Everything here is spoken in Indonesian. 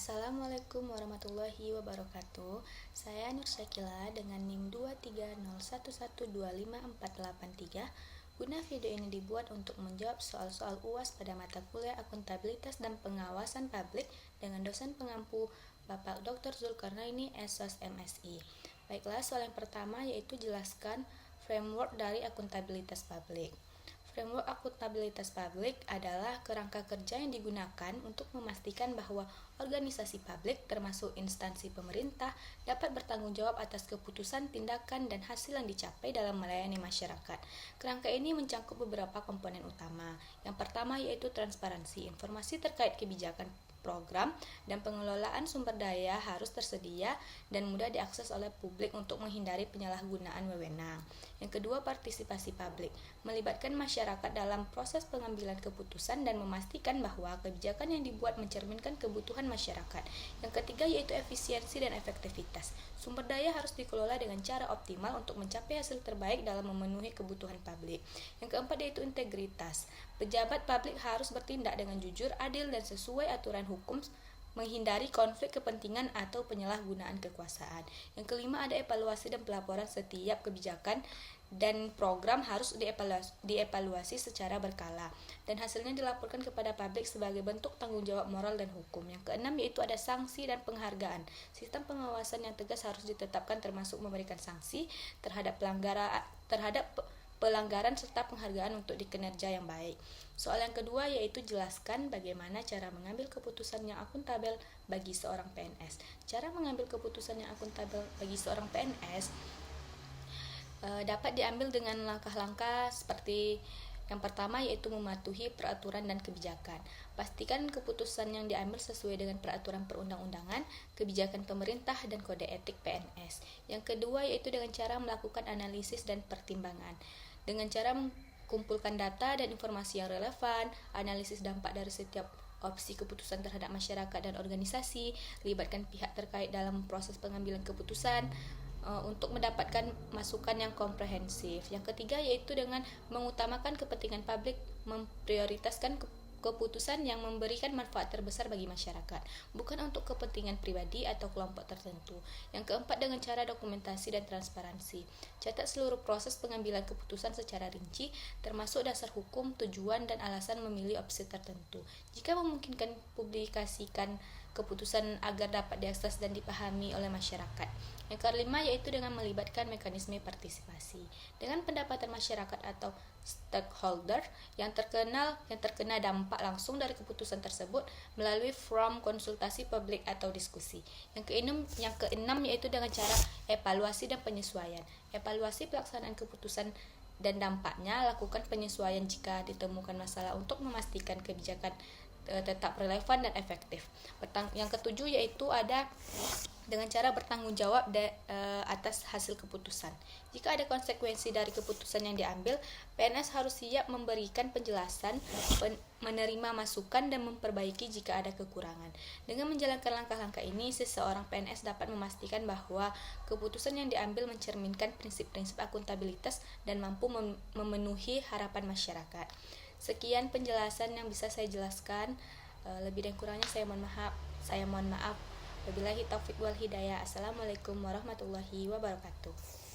Assalamualaikum warahmatullahi wabarakatuh. Saya Nur Syakila dengan NIM 23011254883. Guna video ini dibuat untuk menjawab soal-soal UAS pada mata kuliah Akuntabilitas dan Pengawasan Publik dengan dosen pengampu Bapak Dr. Zulkarnaini SOS MSI. Baiklah, soal yang pertama yaitu jelaskan framework dari akuntabilitas publik. Framework akuntabilitas publik adalah kerangka kerja yang digunakan untuk memastikan bahwa organisasi publik termasuk instansi pemerintah dapat bertanggung jawab atas keputusan, tindakan, dan hasil yang dicapai dalam melayani masyarakat. Kerangka ini mencakup beberapa komponen utama. Yang pertama yaitu transparansi. Informasi terkait kebijakan, program, dan pengelolaan sumber daya harus tersedia dan mudah diakses oleh publik untuk menghindari penyalahgunaan wewenang. Yang kedua, partisipasi publik, melibatkan masyarakat dalam proses pengambilan keputusan dan memastikan bahwa kebijakan yang dibuat mencerminkan kebutuhan masyarakat. Yang ketiga yaitu efisiensi dan efektivitas. Sumber daya harus dikelola dengan cara optimal untuk mencapai hasil terbaik dalam memenuhi kebutuhan publik. Yang keempat yaitu integritas. Pejabat publik harus bertindak dengan jujur, adil, dan sesuai aturan hukum, menghindari konflik kepentingan atau penyalahgunaan kekuasaan. Yang kelima ada evaluasi dan pelaporan. Setiap kebijakan dan program harus dievaluasi secara berkala dan hasilnya dilaporkan kepada publik sebagai bentuk tanggung jawab moral dan hukum. Yang keenam yaitu ada sanksi dan penghargaan. Sistem pengawasan yang tegas harus ditetapkan termasuk memberikan sanksi terhadap pelanggaran serta penghargaan untuk kinerja yang baik. Soal yang kedua yaitu jelaskan bagaimana cara mengambil keputusan yang akuntabel bagi seorang PNS. Cara mengambil keputusan yang akuntabel bagi seorang PNS dapat diambil dengan langkah-langkah seperti yang pertama yaitu mematuhi peraturan dan kebijakan. Pastikan keputusan yang diambil sesuai dengan peraturan perundang-undangan, kebijakan pemerintah, dan kode etik PNS. Yang kedua yaitu dengan cara melakukan analisis dan pertimbangan. Dengan cara mengumpulkan data dan informasi yang relevan, analisis dampak dari setiap opsi keputusan terhadap masyarakat dan organisasi, libatkan pihak terkait dalam proses pengambilan keputusan untuk mendapatkan masukan yang komprehensif. Yang ketiga yaitu dengan mengutamakan kepentingan publik, memprioritaskan keputusan yang memberikan manfaat terbesar bagi masyarakat, bukan untuk kepentingan pribadi atau kelompok tertentu. Yang keempat dengan cara dokumentasi dan transparansi. Catat seluruh proses pengambilan keputusan secara rinci, termasuk dasar hukum, tujuan, dan alasan memilih opsi tertentu. Jika memungkinkan, publikasikan keputusan agar dapat diakses dan dipahami oleh masyarakat. Yang kelima yaitu dengan melibatkan mekanisme partisipasi. Dengan pendapatan masyarakat atau stakeholder yang terkena dampak langsung dari keputusan tersebut melalui forum konsultasi publik atau diskusi. Yang keenam yaitu dengan cara evaluasi dan penyesuaian. Evaluasi pelaksanaan keputusan dan dampaknya, lakukan penyesuaian jika ditemukan masalah untuk memastikan kebijakan tetap relevan dan efektif. Yang ketujuh yaitu ada dengan cara bertanggung jawab atas hasil keputusan. Jika ada konsekuensi dari keputusan yang diambil, PNS harus siap memberikan penjelasan, menerima masukan, dan memperbaiki jika ada kekurangan. Dengan menjalankan langkah-langkah ini, seseorang PNS dapat memastikan bahwa keputusan yang diambil mencerminkan prinsip-prinsip akuntabilitas dan mampu memenuhi harapan masyarakat. Sekian penjelasan yang bisa saya jelaskan. Lebih dan kurangnya saya mohon maaf. Wabillahi taufiq wal hidayah. Assalamualaikum warahmatullahi wabarakatuh.